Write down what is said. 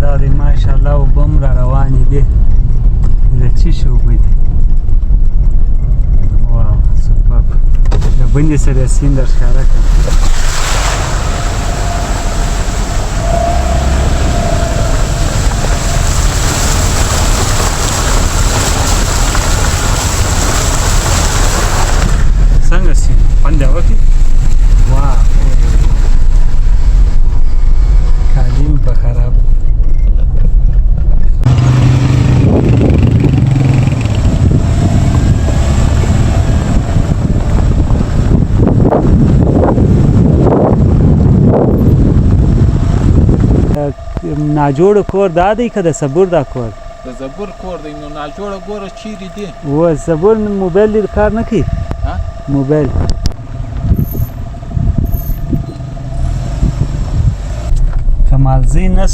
دا دی ماشاءالله اوبه هم را روانې دي د څه شي اوبه دي واو سپرب د بندې سره یې سیند در ښکاره کړم څنګه سیند خوند یې وکړي واو کالي مې په خراب ناجوړ کور دا دی که د صبور دا کور د صبور کور دی نو ناجوړه ګوره چیرې دی و صبور موبایل دې کار نه کوي موبایل کمالزی نه